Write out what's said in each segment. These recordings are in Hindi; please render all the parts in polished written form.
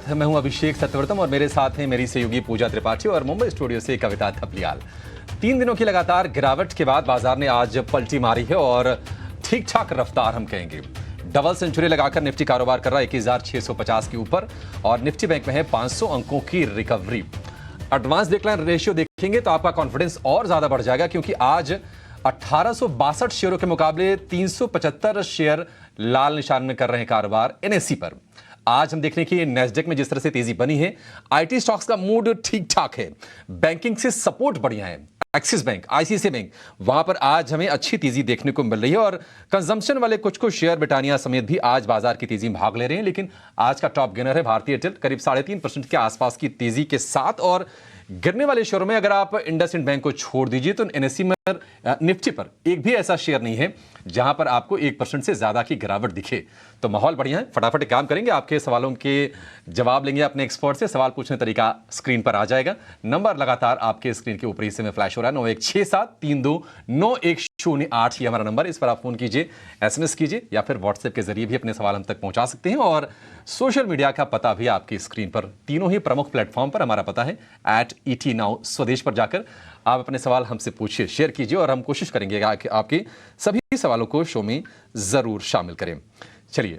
साथ मैं हूं अभिषेक सत्यव्रतम और मेरे साथ हैं मेरी सहयोगी पूजा त्रिपाठी और मुंबई स्टूडियो से कविता थपलियाल। 3 दिनों की लगातार गिरावट के बाद बाजार ने आज पलटी मारी है और ठीक ठाक रफ्तार हम कहेंगे। डबल सेंचुरी लगाकर निफ्टी कारोबार कर रहा है 21,650 के ऊपर और निफ्टी बैंक में है 500 अंकों की रिकवरी। एडवांस डिक्लाइन रेशियो देखेंगे तो आपका कॉन्फिडेंस और ज्यादा बढ़ जाएगा क्योंकि आज 1862 शेयरों के मुकाबले 375 शेयर लाल निशान में कर रहे हैं कारोबार एनएसई पर। आज हम देख रहे हैं कि नैस्डैक में जिस तरह से तेजी बनी है, आईटी स्टॉक्स का मूड ठीक ठाक है, बैंकिंग से सपोर्ट बढ़िया है। एक्सिस बैंक, आईसीआईसीआई बैंक, वहां पर आज हमें अच्छी तेजी देखने को मिल रही है और कंजम्पशन वाले कुछ शेयर ब्रिटानिया समेत भी आज बाजार की तेजी में भाग ले रहे हैं। लेकिन आज का टॉप गेनर है भारतीय एयरटेल, करीब 3.5% के आसपास की तेजी के साथ। और गिरने वाले शेयरों में अगर आप इंडसइंड बैंक को छोड़ दीजिए तो एनएसई में निफ्टी पर एक भी ऐसा शेयर नहीं है जहां पर आपको 1% से ज्यादा की गिरावट दिखे। तो माहौल बढ़िया है, फटाफट काम करेंगे, आपके सवालों के जवाब लेंगे अपने एक्सपर्ट से। सवाल पूछने तरीका स्क्रीन पर आ जाएगा, नंबर लगातार आपके स्क्रीन के ऊपर हिस्से में फ्लैश हो रहा है, 9167329108 ये हमारा नंबर। इस पर आप फोन कीजिए, एसएमएस कीजिए या फिर व्हाट्सएप के जरिए भी अपने सवाल हम तक पहुंचा सकते हैं। और सोशल मीडिया का पता भी आपकी स्क्रीन पर, तीनों ही प्रमुख प्लेटफॉर्म पर हमारा पता है @ETNow स्वदेश पर जाकर आप अपने सवाल हमसे पूछिए, शेयर कीजिए और हम कोशिश करेंगे कि आपके सभी सवालों को शो में जरूर शामिल करें। चलिए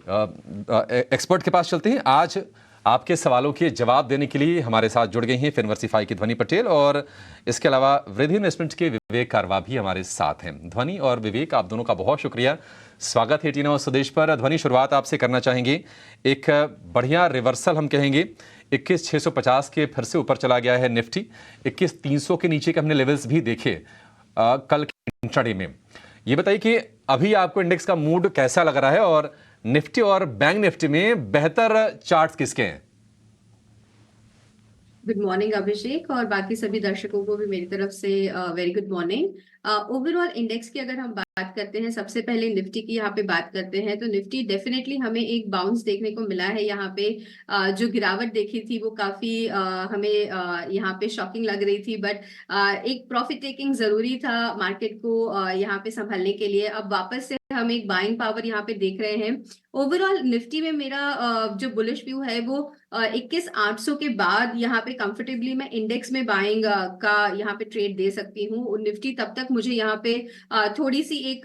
एक्सपर्ट के पास चलते हैं। आज आपके सवालों के जवाब देने के लिए हमारे साथ जुड़ गए हैं फिनवर्सिफाई की ध्वनि पटेल और इसके अलावा वृद्धि इन्वेस्टमेंट के विवेक कारवा भी हमारे साथ हैं। ध्वनि और विवेक, आप दोनों का बहुत शुक्रिया, स्वागत है ETNow स्वदेश पर। ध्वनि, शुरुआत आपसे करना चाहेंगे। एक बढ़िया रिवर्सल हम कहेंगे, 21,650 के फिर से ऊपर चला गया है निफ्टी, 21,300 के नीचे के हमने लेवल्स भी देखे कल के इंट्राडे में। ये बताइए कि अभी आपको इंडेक्स का मूड कैसा लग रहा है और निफ्टी और बैंक निफ्टी में बेहतर चार्ट्स किसके हैं? गुड मॉर्निंग अभिषेक और बाकी सभी दर्शकों को भी मेरी तरफ से very good morning. Overall index की अगर हम बात करते हैं, सबसे पहले निफ्टी की यहाँ पे बात करते हैं तो निफ्टी डेफिनेटली हमें एक बाउंस देखने को मिला है। यहाँ पे जो गिरावट देखी थी वो काफी हमें यहाँ पे शॉकिंग लग रही थी, बट एक प्रॉफिट टेकिंग जरूरी था मार्केट को यहाँ पे संभालने के लिए। अब वापस से हम एक बाइंग पावर यहाँ पे देख रहे हैं। ओवरऑल निफ्टी में मेरा जो बुलिश व्यू है वो 21,800 के बाद यहाँ पे कंफर्टेबली मैं इंडेक्स में बाइंग का यहाँ पे ट्रेड दे सकती हूँ। निफ्टी तब तक मुझे यहाँ पे थोड़ी सी एक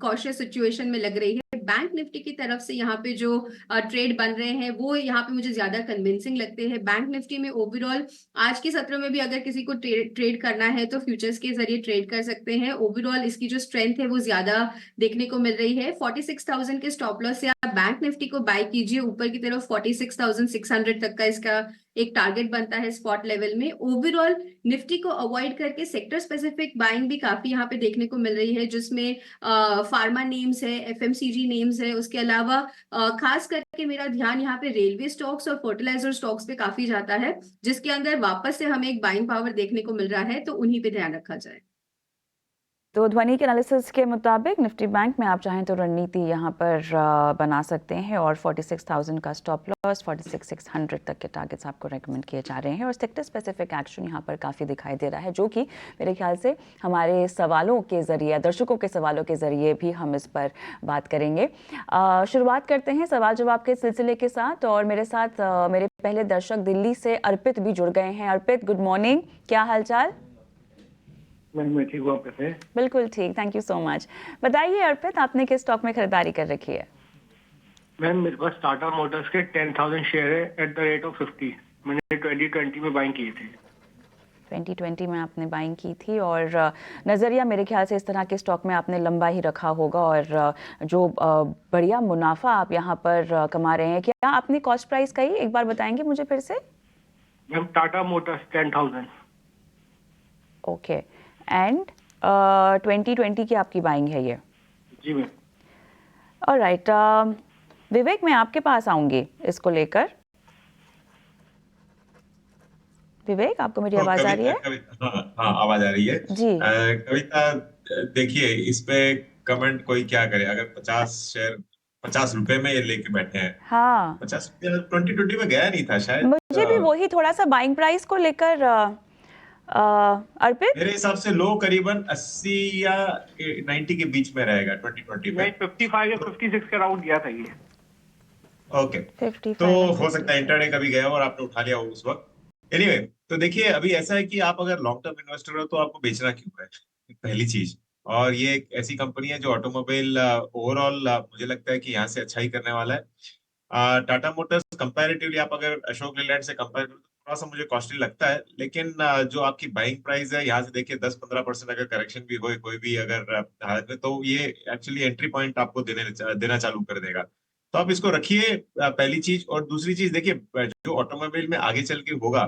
कॉशियस सिचुएशन में लग रही है। बैंक निफ्टी की तरफ से यहाँ पे जो ट्रेड बन रहे हैं वो यहाँ पे मुझे ज्यादा कन्विंसिंग लगते हैं। बैंक निफ्टी में ओवरऑल आज के सत्र में भी अगर किसी को ट्रेड करना है तो फ्यूचर्स के जरिए ट्रेड कर सकते हैं। ओवरऑल इसकी जो स्ट्रेंथ है वो ज्यादा देखने को मिल रही है। 46,000 के स्टॉप लॉस से आप बैंक निफ्टी को बाय कीजिए, ऊपर की तरफ 46,600 तक का इसका एक टारगेट बनता है स्पॉट लेवल में। ओवरऑल निफ्टी को अवॉइड करके सेक्टर स्पेसिफिक बाइंग भी काफी यहाँ पे देखने को मिल रही है, जिसमें फार्मा नेम्स है, FMCG नेम्स है। उसके अलावा खास करके मेरा ध्यान यहाँ पे रेलवे स्टॉक्स और फर्टिलाइजर स्टॉक्स पे काफी जाता है, जिसके अंदर वापस से हमें एक बाइंग पावर देखने को मिल रहा है, तो उन्हीं पे ध्यान रखा जाए। तो ध्वनि के एनालिसिस के मुताबिक निफ्टी बैंक में आप चाहें तो रणनीति यहाँ पर बना सकते हैं और 46,000 का स्टॉप लॉस, 46,600 तक के टारगेट्स आपको रेकमेंड किए जा रहे हैं। और सेक्टर स्पेसिफिक एक्शन यहाँ पर काफ़ी दिखाई दे रहा है, जो कि मेरे ख्याल से हमारे सवालों के ज़रिए, दर्शकों के सवालों के ज़रिए भी हम इस पर बात करेंगे। शुरुआत करते हैं सवाल जवाब के सिलसिले के साथ और मेरे साथ मेरे पहले दर्शक दिल्ली से अर्पित भी जुड़ गए हैं। अर्पित, गुड मॉर्निंग, क्या हाल चाल? मैं ठीक हूँ, कैसे? बिल्कुल ठीक, थैंक यू सो मच। बताइए अर्पित, आपने किस स्टॉक में खरीदारी कर रखी है? मैम, मेरे पास टाटा मोटर्स के 10,000 शेयर है एट द रेट ऑफ 50। मैंने 2020 में बाइंग की थी। 2020 में आपने बाइंग की थी और नज़रिया मेरे ख्याल से इस तरह के स्टॉक में आपने लंबा ही रखा होगा और जो बढ़िया मुनाफा आप यहाँ पर कमा रहे हैं। क्या आपने कॉस्ट प्राइस कही, एक बार बताएंगे मुझे फिर से? Ma'am, Tata Motors 10,000। Okay, and 2020 की आपकी बाइंग है ये? जी मैम। ऑलराइट, विवेक मैं आपके पास आऊंगी इसको लेकर। विवेक, आपको मेरी आवाज आ रही है? हाँ, आवाज आ रही है जी। कविता, देखिए इस पे कमेंट कोई क्या करे, अगर 50 शेयर 50 रुपए में ये लेके बैठे हैं। हाँ, 50 रुपये 2020 में गया नहीं था शायद। मुझे भी वही थोड़ा सा बाइंग प्राइस को लेकर अर्पित, मेरे हिसाब से लो करीबन 80 या 90 के बीच में रहेगा 2020 में। 55 या 56 के अराउंड गया था ये। ओके, 55 तो and हो सकता है 56. इंटरडे कभी गया हो और आपने उठा लिया हो उस वक्त। एनीवे, तो देखिए अभी ऐसा है कि आप अगर लॉन्ग टर्म इन्वेस्टर हो तो आपको बेचना क्यों है, पहली चीज। और ये एक ऐसी कंपनी है जो ऑटोमोबाइल ओवरऑल मुझे लगता है कि यहाँ से अच्छा ही करने वाला है। टाटा मोटर्स कंपैरेटिवली आप अगर अशोक लेलैंड से कंपेयर करो तो थोड़ा सा मुझे कॉस्टली लगता है, लेकिन जो आपकी बाइंग प्राइस है यहाँ से देखिए 10-15% अगर करेक्शन भी हो कोई भी अगर हालत में, तो ये एक्चुअली एंट्री पॉइंट आपको देना चालू कर देगा। तो आप इसको रखिए, पहली चीज। और दूसरी चीज देखिए, जो ऑटोमोबाइल में आगे चल के होगा,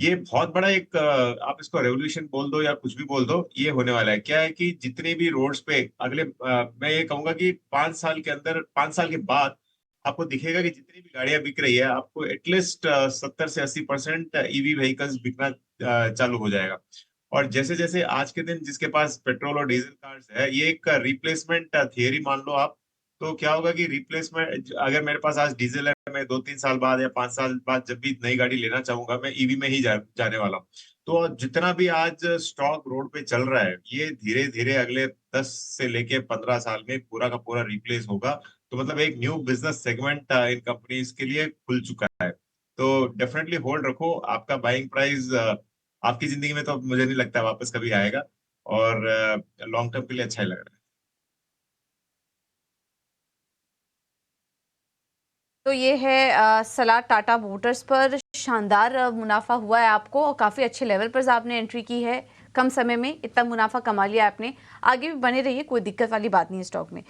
ये बहुत बड़ा एक आप इसको रेवोल्यूशन बोल दो या कुछ भी बोल दो, ये होने वाला है। क्या है कि जितने भी रोड्स पे अगले मैं ये कहूंगा कि 5 साल के अंदर, 5 साल के बाद आपको दिखेगा कि जितनी भी गाड़ियां बिक रही है, आपको एटलीस्ट 70 से 80% ईवी व्हीकल्स बिकना चालू हो जाएगा। और जैसे जैसे आज के दिन जिसके पास पेट्रोल और डीजल कार्स है, ये एक रिप्लेसमेंट थियरी मान लो आप। तो क्या होगा कि रिप्लेसमेंट, अगर मेरे पास आज डीजल है, मैं 2-3 साल बाद या 5 साल बाद जब भी नई गाड़ी लेना चाहूंगा, मैं ईवी में ही जाने वाला हूँ। तो जितना भी आज स्टॉक रोड पे चल रहा है, ये धीरे धीरे अगले 10 से लेके 15 साल में पूरा का पूरा रिप्लेस होगा। तो मतलब एक new business segment in companies के लिए खुल चुका है। तो डेफिनेटली होल्ड रखो। आपका बाइंग प्राइस आपकी जिंदगी में तो मुझे नहीं लगता वापस कभी आएगा, और लॉन्ग टर्म के लिए अच्छा ही लग रहा है। तो ये है सलाह टाटा मोटर्स पर। शानदार मुनाफा हुआ है आपको और काफ़ी अच्छे लेवल पर आपने एंट्री की है। कम समय में इतना मुनाफा कमा लिया आपने। आगे भी बने रहिए, कोई दिक्कत वाली बात नहीं है स्टॉक में।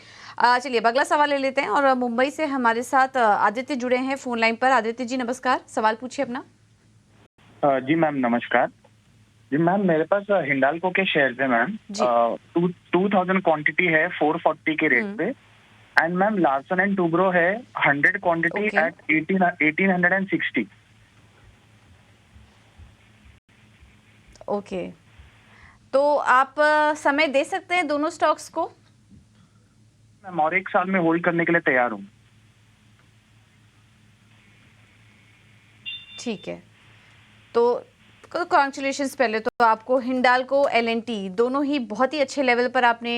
चलिए अगला सवाल ले लेते हैं। और मुंबई से हमारे साथ आदित्य जुड़े हैं फोन लाइन पर। आदित्य जी नमस्कार, सवाल पूछिए अपना। जी मैम नमस्कार। जी मैम, मेरे पास हिंडाल्को के शेयर्स है मैम। जी। 2000 क्वांटिटी है 440 के रेट पे। And ma'am Larsen and Toubro है 100 क्वांटिटी Okay. एट 1860। ओके, तो आप समय दे सकते हैं दोनों स्टॉक्स को? मैम और 1 साल में होल्ड करने के लिए तैयार हूँ। ठीक है, तो कॉन्ग्रेचुलेशंस पहले तो आपको। हिंडाल्को एलएनटी दोनों ही बहुत ही अच्छे लेवल पर आपने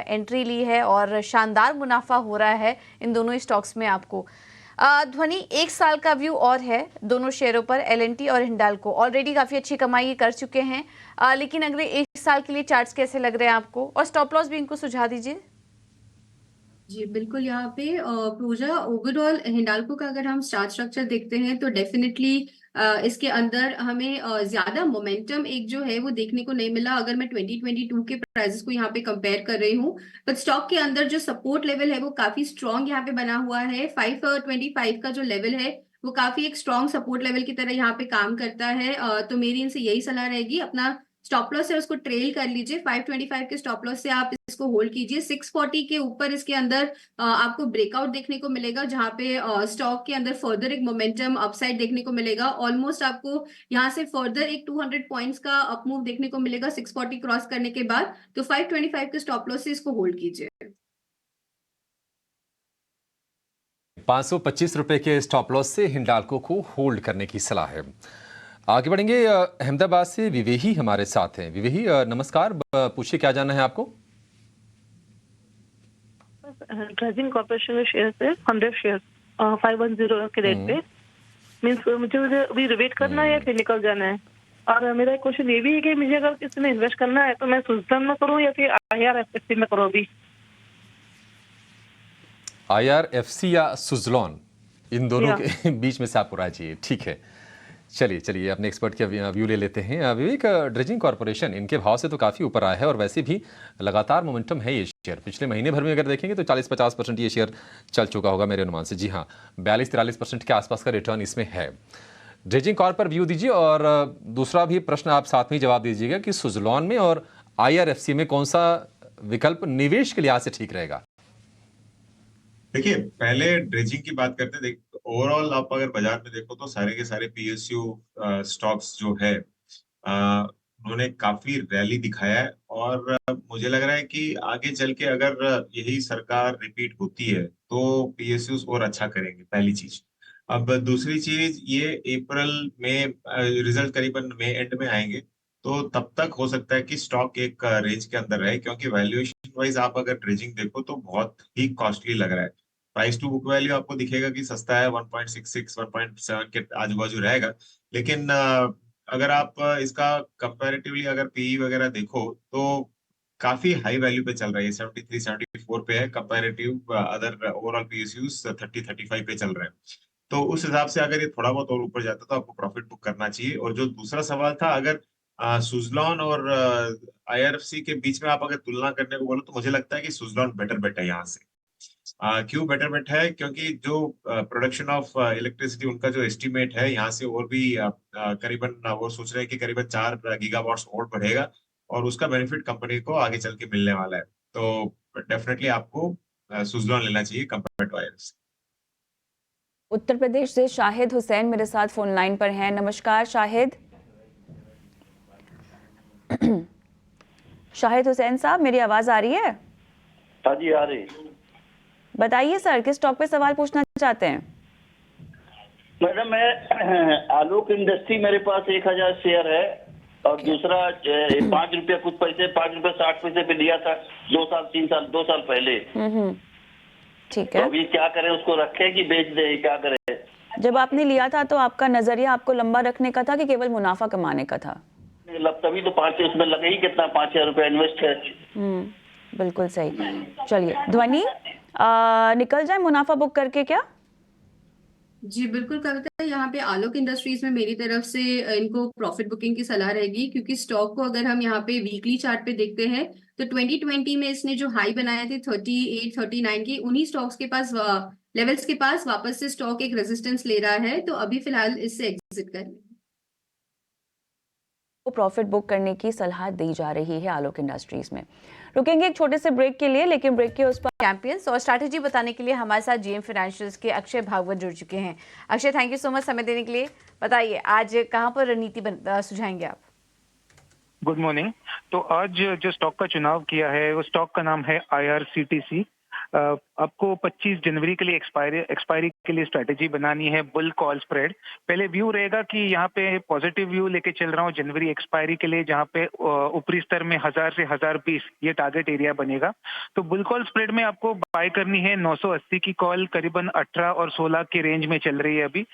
एंट्री ली है और शानदार मुनाफा हो रहा है इन दोनों ही स्टॉक्स में आपको। ध्वनि 1 साल का व्यू और है दोनों शेयरों पर। एलएनटी और हिंडाल्को ऑलरेडी काफ़ी अच्छी कमाई कर चुके हैं, लेकिन अगले 1 साल के लिए चार्ट्स कैसे लग रहे हैं आपको? और स्टॉप लॉस भी इनको सुझा दीजिए। जी बिल्कुल। यहाँ पे पूजा ओवरऑल हिंडाल्को का अगर हम स्टार स्ट्रक्चर देखते हैं तो डेफिनेटली इसके अंदर हमें ज्यादा मोमेंटम एक जो है वो देखने को नहीं मिला अगर मैं 2022 के प्राइसेस को यहाँ पे कंपेयर कर रही हूँ। पर स्टॉक के अंदर जो सपोर्ट लेवल है वो काफी स्ट्रॉन्ग यहाँ पे बना हुआ है। 525 का जो लेवल है वो काफी एक स्ट्रॉन्ग सपोर्ट लेवल की तरह यहाँ पे काम करता है। तो मेरी इनसे यही सलाह रहेगी, अपना स्टॉप लॉस है उसको ट्रेल कर लीजिए। 525 के स्टॉप लॉस से आप इसको होल्ड कीजिए। 640 के ऊपर इसके अंदर आपको ब्रेकआउट देखने को मिलेगा, जहां पे स्टॉक के अंदर फर्दर एक मोमेंटम अपसाइड देखने को मिलेगा। ऑलमोस्ट आपको यहाँ से फर्दर एक 200 पॉइंट्स का अप मूव देखने को मिलेगा 640 क्रॉस करने के बाद। तो 525 के स्टॉप लॉस से इसको होल्ड कीजिए। 525 रुपए के स्टॉप लॉस से हिंडाल्को को होल्ड करने की सलाह है। आगे बढ़ेंगे। अहमदाबाद से विवेही हमारे साथ हैं। विवेही नमस्कार, पूछिए क्या जानना है आपको? ड्रेजिंग कॉर्पोरेशन में शेयर है 100 शेयर 510 के रेट पे। मीन्स मुझे अभी वेट करना है या फिर निकल जाना है? और मेरा एक क्वेश्चन ये भी है कि मुझे अगर इसमें इन्वेस्ट करना है तो मैं सुजलॉन में करूँ या फिर IRFC में करूँ? अभी IRFC या सुजलॉन, इन दोनों के बीच में से आपको राय चाहिए। ठीक है, चलिए अपने एक्सपर्ट के व्यू ले लेते हैं। विवेक, ड्रेजिंग कॉर्पोरेशन इनके भाव से तो काफ़ी ऊपर आया है और वैसे भी लगातार मोमेंटम है ये शेयर। पिछले महीने भर में अगर देखेंगे तो 40-50% ये शेयर चल चुका होगा मेरे अनुमान से। जी हाँ, 42-43% के आसपास का रिटर्न इसमें है। ड्रेजिंग कॉर्प पर व्यू दीजिए और दूसरा भी प्रश्न आप साथ में जवाब दीजिएगा कि सुजलॉन में और IRFC में कौन सा विकल्प निवेश के लिहाज से ठीक रहेगा? देखिए, पहले ड्रेजिंग की बात करते हैं। ओवरऑल आप अगर बाजार में देखो तो सारे के सारे PSU स्टॉक्स जो है उन्होंने काफी रैली दिखाया है। और मुझे लग रहा है कि आगे चल के अगर यही सरकार रिपीट होती है तो PSUs और अच्छा करेंगे, पहली चीज। अब दूसरी चीज, ये अप्रैल में रिजल्ट करीबन मई एंड में आएंगे, तो तब तक हो सकता है कि स्टॉक एक रेंज के अंदर रहे, क्योंकि वैल्यूएशन वाइज आप अगर ड्रेजिंग देखो तो बहुत ही कॉस्टली लग रहा है। प्राइस टू बुक वैल्यू आपको दिखेगा कि सस्ता है, 1.66 1.7 के आजू बाजू रहेगा। लेकिन अगर आप इसका कंपैरेटिवली अगर पीई वगैरह देखो तो काफी हाई वैल्यू पे चल रहा है, 73 74 पे है, कंपैरेटिव अदर ओवरऑल पीएसयूज 30 35 पे चल रहे हैं। तो उस हिसाब से अगर ये थोड़ा बहुत और ऊपर जाता तो आपको प्रॉफिट बुक करना चाहिए। और जो दूसरा सवाल था, अगर सुजलॉन और आईआरएफसी के बीच में आप अगर तुलना करने को बोलो तो मुझे लगता है कि सुजलॉन बेटर बेट है यहाँ से। क्यों बेटर बेट है? क्योंकि जो प्रोडक्शन ऑफ इलेक्ट्रिसिटी उनका जो एस्टिमेट है यहाँ से और भी करीबन वो सोच रहे हैं कि करीबन 4 गीगावाट्स और बढ़ेगा, और उसका बेनिफिट कंपनी को आगे चल के मिलने वाला है। तो डेफिनेटली आपको सुजलॉन लेना चाहिए compare to IRFC. Uttar Pradesh से शाहिद हुसैन मेरे साथ फोन लाइन पर हैं। नमस्कार शाहिद। शाहिद हुसैन साहब, मेरी आवाज आ रही है? हाँ जी, आ रही। बताइए सर, किस टॉप पे सवाल पूछना चाहते हैं? मैडम, मैं आलोक इंडस्ट्री, मेरे पास 1000 शेयर है, और दूसरा 5 रुपया कुछ पैसे, 5 रुपया 60 पैसे पे लिया था 2 साल 3 साल 2 साल पहले। ठीक तो है। अभी क्या करें, उसको रखें कि बेच दे, क्या करें? जब आपने लिया था तो आपका नजरिया आपको लंबा रखने का था कि केवल मुनाफा कमाने का था? तभी तो 5 उसमें लगे ही कितना, 5,000 रुपया इन्वेस्ट है। बिल्कुल सही। चलिए ध्वनि, निकल जाए मुनाफा बुक करके क्या? जी बिल्कुल कविता, यहाँ पे आलोक इंडस्ट्रीज में मेरी तरफ से इनको प्रॉफिट बुकिंग की सलाह रहेगी, क्योंकि स्टॉक को अगर हम यहाँ पे वीकली चार्ट पे देखते हैं तो 2020 में इसने जो हाई बनाए थे 38 39 के, उन्हीं स्टॉक्स के पास लेवल्स के पास वापस से स्टॉक एक रेजिस्टेंस ले रहा है, तो अभी फिलहाल इससे एग्जिट करें। को प्रॉफिट बुक करने की सलाह दी जा रही है आलोक इंडस्ट्रीज में। रुकेंगे एक छोटे से ब्रेक के लिए, लेकिन ब्रेक के उस पर चैंपियंस और स्ट्रैटेजी बताने के लिए हमारे साथ जीएम फाइनेंशियल्स के अक्षय भागवत जुड़ चुके हैं। Akshay, thank you so much समय देने के लिए। बताइए आज कहां पर रणनीति सुझाएंगे आप? Good morning. तो आज जो स्टॉक का चुनाव किया है वो स्टॉक का नाम है IRCTC। आपको 25 जनवरी के लिए एक्सपायरी के लिए स्ट्रेटेजी बनानी है, बुल कॉल स्प्रेड। पहले व्यू रहेगा कि यहाँ पे पॉजिटिव व्यू लेके चल रहा हूँ जनवरी एक्सपायरी के लिए, जहाँ पे ऊपरी स्तर में 1000 से 1020 ये टारगेट एरिया बनेगा। तो बुल कॉल स्प्रेड में आपको बाय करनी है 980 की कॉल, करीबन 18 और 16 के रेंज में चल रही है अभी।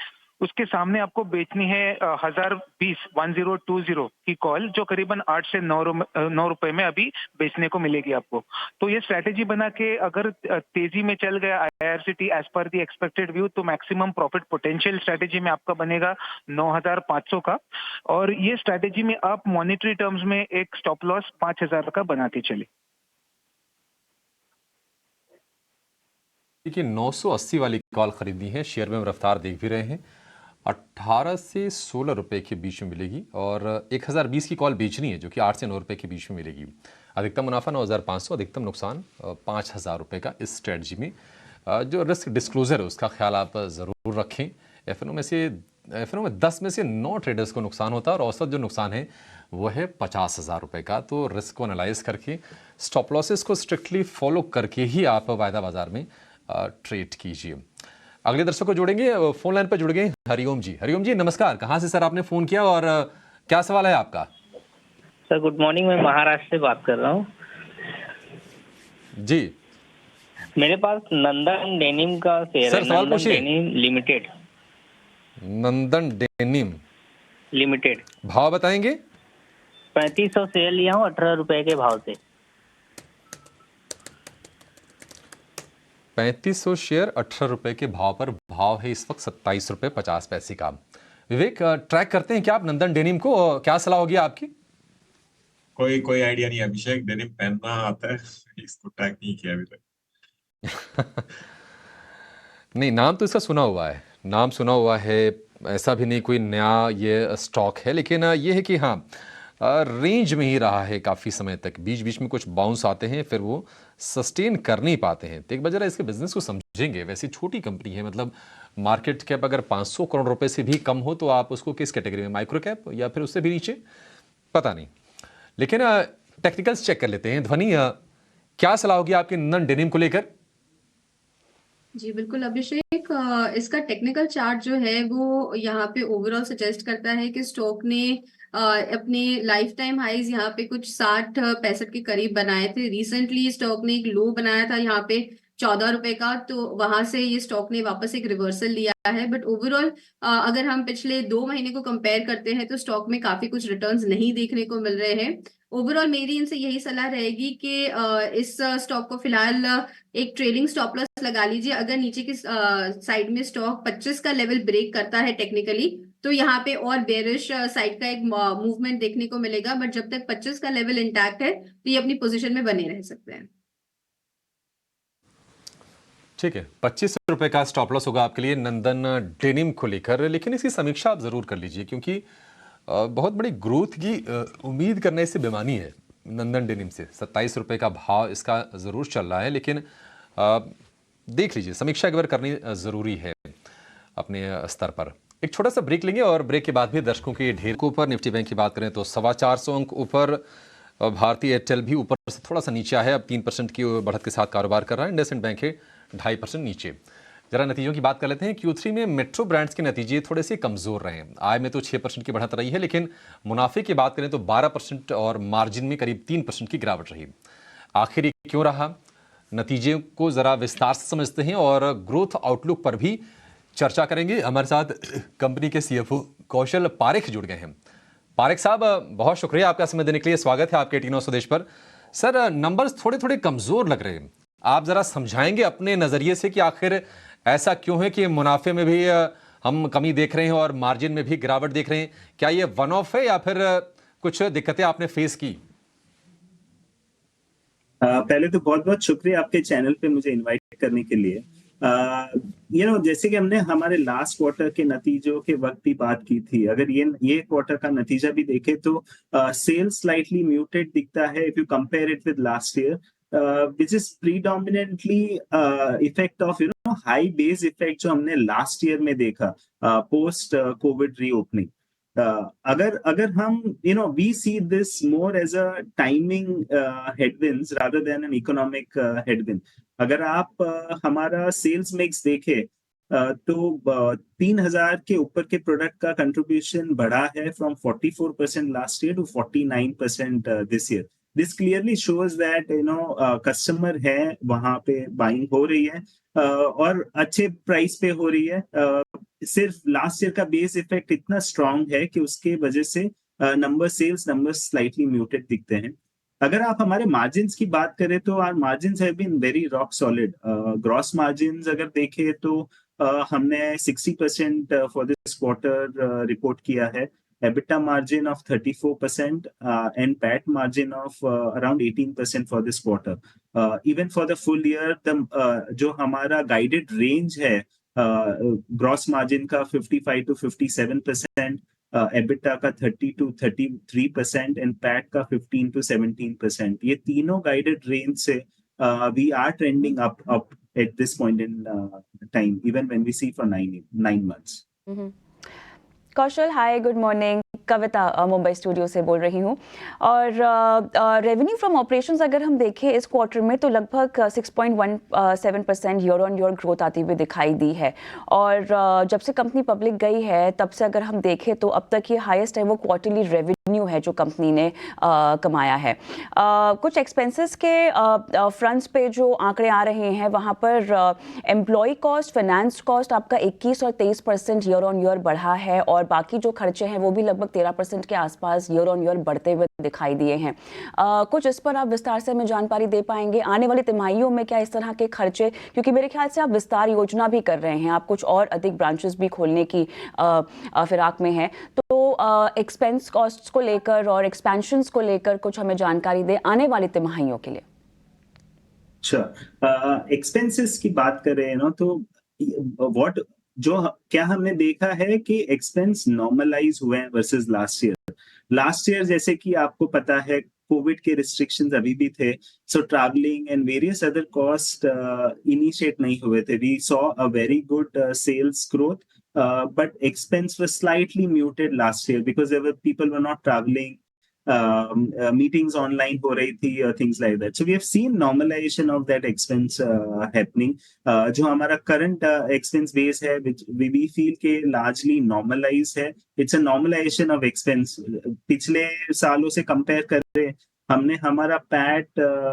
उसके सामने आपको बेचनी है 1020 की कॉल, जो करीबन 8 से 9 रुपए में अभी बेचने को मिलेगी आपको। तो ये स्ट्रैटेजी बना के अगर तेजी में चल गया IRCT as per the expected view, तो मैक्सिमम प्रॉफिट पोटेंशियल स्ट्रैटेजी में आपका बनेगा 9500 का। और ये स्ट्रैटेजी में आप मॉनेटरी टर्म्स में एक स्टॉप लॉस 5000 का बना के चले। देखिए 980 वाली कॉल खरीदनी है, शेयर में हम रफ्तार देख भी रहे हैं, 18 से 16 रुपए के बीच में मिलेगी, और 1020 की कॉल बेचनी है जो कि 8 से 9 रुपए के बीच में मिलेगी। अधिकतम मुनाफा 9500, अधिकतम नुकसान 5000 रुपए का इस स्ट्रेटजी में। जो रिस्क डिस्क्लोजर है उसका ख्याल आप ज़रूर रखें। एफएनओ में 10 में से 9 ट्रेडर्स को नुकसान होता है, और औसत जो नुकसान है वो है 50,000 रुपए का। तो रिस्क को एनालाइज करके स्टॉप लॉसेस को स्ट्रिक्टली फॉलो करके ही आप वायदा बाजार में ट्रेड कीजिए। अगले दर्शक को जोड़ेंगे, फोन लाइन पर जुड़ गए हरिओम जी। हरिओम जी नमस्कार, कहाँ से सर आपने फोन किया और क्या सवाल है आपका? सर गुड मॉर्निंग, मैं महाराष्ट्र से बात कर रहा हूँ जी। मेरे पास नंदन डेनिम का शेयर है, सवाल नंदन डेनिम लिमिटेड। नंदन डेनिम लिमिटेड, भाव बताएंगे? 3500 शेयर लिया हूँ 18 रुपए के भाव से। 3500 शेयर 18 रुपए के भाव पर, भाव है इस वक्त 27 रुपए 50 पैसे का। विवेक, ट्रैक करते हैं क्या आप नंदन डेनिम को? क्या सलाह होगी आपकी? कोई आइडिया नहीं अभिषेक, डेनिम पहनना आता है, इसको ट्रैक नहीं किया अभी तक। नहीं, नाम तो इसका सुना हुआ है, नाम सुना हुआ है, ऐसा भी नहीं कोई नया ये स्टॉक है, लेकिन ये है कि हाँ रेंज में ही रहा है काफ़ी समय तक। बीच बीच में कुछ बाउंस आते हैं, फिर वो सस्टेन कर नहीं पाते हैं। तो एक बार जरा इसके बिजनेस को समझेंगे। वैसे छोटी कंपनी है, मतलब मार्केट कैप अगर 500 करोड़ रुपए से भी कम हो तो आप उसको किस कैटेगरी में, माइक्रो कैप या फिर उससे भी नीचे, पता नहीं। लेकिन टेक्निकल्स चेक कर लेते हैं। ध्वनि, क्या सलाह होगी आपके नंदन डेनिम को लेकर? जी बिल्कुल अभिषेक, इसका टेक्निकल चार्ट जो है वो यहाँ पे ओवरऑल सजेस्ट करता है कि स्टॉक ने अपने लाइफ टाइम हाइज यहाँ पे कुछ 60-65 के करीब बनाए थे। रिसेंटली स्टॉक ने एक लो बनाया था यहाँ पे ₹14 का, तो वहां से ये स्टॉक ने वापस एक रिवर्सल लिया है। बट ओवरऑल अगर हम पिछले 2 महीने को कंपेयर करते हैं तो स्टॉक में काफी कुछ रिटर्न्स नहीं देखने को मिल रहे हैं। ओवरऑल मेरी इनसे यही सलाह रहेगी कि इस स्टॉक को फिलहाल एक ट्रेलिंग स्टॉप लॉस लगा लीजिए। अगर नीचे की साइड में स्टॉक 25 का लेवल ब्रेक करता है टेक्निकली, तो यहाँ पे और बेरिश साइड का एक मूवमेंट देखने को मिलेगा। बट जब तक 25 का लेवल इंटैक्ट है तो ये अपनी पोजीशन में बने रह सकते हैं। ठीक है, ₹25 का स्टॉप लॉस होगा आपके लिए नंदन डेनिम को लेकर, लेकिन इसकी समीक्षा आप जरूर कर लीजिए क्योंकि बहुत बड़ी ग्रोथ की उम्मीद करने से बेमानी है नंदन डेनिम से। ₹27 का भाव इसका ज़रूर चल रहा है, लेकिन देख लीजिए, समीक्षा एक बार करनी ज़रूरी है अपने स्तर पर। एक छोटा सा ब्रेक लेंगे और ब्रेक के बाद भी दर्शकों के ढेर के ऊपर निफ्टी बैंक की बात करें तो 425 अंक ऊपर। भारतीय एयरटेल भी ऊपर से थोड़ा सा नीचे है, अब 3% की बढ़त के साथ कारोबार कर रहा है। इंडसइंड बैंक है 2.5% नीचे। जरा नतीजों की बात कर लेते हैं। Q3 में मेट्रो ब्रांड्स के नतीजे थोड़े से कमजोर रहे हैं। आय में तो 6% की बढ़त रही है, लेकिन मुनाफे की बात करें तो 12% और मार्जिन में करीब 3% की गिरावट रही। आखिर ये क्यों रहा? नतीजे को जरा विस्तार से समझते हैं और ग्रोथ आउटलुक पर भी चर्चा करेंगे। हमारे साथ कंपनी के CFO कौशल पारेख जुड़ गए हैं। पारेख साहब, बहुत शुक्रिया आपका समय देने के लिए। स्वागत है आपके टीनो स्वदेश पर। सर, नंबर्स थोड़े थोड़े कमजोर लग रहे हैं, आप जरा समझाएंगे अपने नजरिए से कि आखिर ऐसा क्यों है कि मुनाफे में भी हम कमी देख रहे हैं और मार्जिन में भी गिरावट देख रहे हैं? क्या ये वन ऑफ है या फिर कुछ दिक्कतें आपने फेस की? पहले तो बहुत बहुत शुक्रिया आपके चैनल पे मुझे इनवाइट करने के लिए। जैसे कि हमने हमारे लास्ट क्वार्टर के नतीजों के वक्त भी बात की थी, अगर ये क्वार्टर का नतीजा भी देखे तो सेल्स स्लाइटली म्यूटेड दिखता है if you compare it with last year, which is predominantly effect of high base effect जो हमने लास्ट ईयर में देखा पोस्ट कोविड रीओपनिंग। अगर हम we see this more as a timing headwinds rather than an economic headwind। अगर आप हमारा सेल्स मिक्स देखे तो 3,000 के ऊपर के प्रोडक्ट का कंट्रीब्यूशन बढ़ा है from 44% last year to 49% this year. This clearly shows that customer है वहां पे बाइंग हो रही है और अच्छे प्राइस पे हो रही है। सिर्फ लास्ट ईयर का बेस इफेक्ट इतना स्ट्रांग है कि उसके वजह से सेल्स नंबर्स स्लाइटली म्यूटेड दिखते हैं। अगर आप हमारे मार्जिन्स की बात करें तो our margins have been very rock solid. Gross margins अगर देखें तो हमने 60% फॉर दिस क्वार्टर रिपोर्ट किया है, EBITDA margin of 34% and PAT margin of around 18% for this quarter. Even for the full year, जो हमारा guided range है gross margin का 55 to 57%, EBITDA का 30 to 33% and PAT का 15 to 17%. ये तीनों guided range से we are trending up at this point in time, even when we see for 9 months. Mm-hmm. Kaushal, hi, good morning. Kavita Mumbai studio से बोल रही हूँ। और रेवेन्यू फ्रॉम ऑपरेशंस अगर हम देखें इस क्वार्टर में तो लगभग 6.17% ईयर ऑन ईयर ग्रोथ आती हुई दिखाई दी है। और जब से कंपनी पब्लिक गई है तब से अगर हम देखें तो अब तक ये हाईएस्ट है वो क्वार्टरली रेवेन्यू है जो कंपनी ने कमाया है। कुछ एक्सपेंसेस के फ्रंट्स पे जो आंकड़े आ रहे हैं वहाँ पर एम्प्लॉय कॉस्ट, फाइनेंस कॉस्ट आपका 21 और 23% ईयर ऑन ईयर बढ़ा है और बाकी जो खर्चे हैं वो भी लगभग 13% के आसपास ईयर ऑन ईयर बढ़ते हुए दिखाई दिए हैं। कुछ इस पर आप विस्तार से हमें जानकारी दे पाएंगे? आने वाली तिमाहियों में क्या इस तरह के खर्चे, क्योंकि मेरे ख्याल से आप विस्तार योजना भी कर रहे हैं, आप कुछ और अधिक ब्रांचेस भी खोलने की फिराक में हैं, तो एक्सपेंस कॉस्ट्स को लेकर और एक्सपेंशंस को लेकर कुछ हमें जानकारी दे आने वाली तिमाहियों के लिए। अच्छा, एक्सपेंसेस की बात करें ना तो क्या हमने देखा है कि एक्सपेंस नॉर्मलाइज हुए हैं versus last year. Last year जैसे कि आपको पता है कोविड के रिस्ट्रिक्शंस अभी भी थे, so travelling and various other cost initiate नहीं हुए थे। We saw a very good sales growth, but expense was slightly muted last year because people were not traveling, meetings online हो रही थी, things like that. So we have seen normalization of that expense happening. जो हमारा current expense base है, which we feel के largely normalized है. It's a normalization of expense. पिछले सालों से compare करें हमने हमारा पैट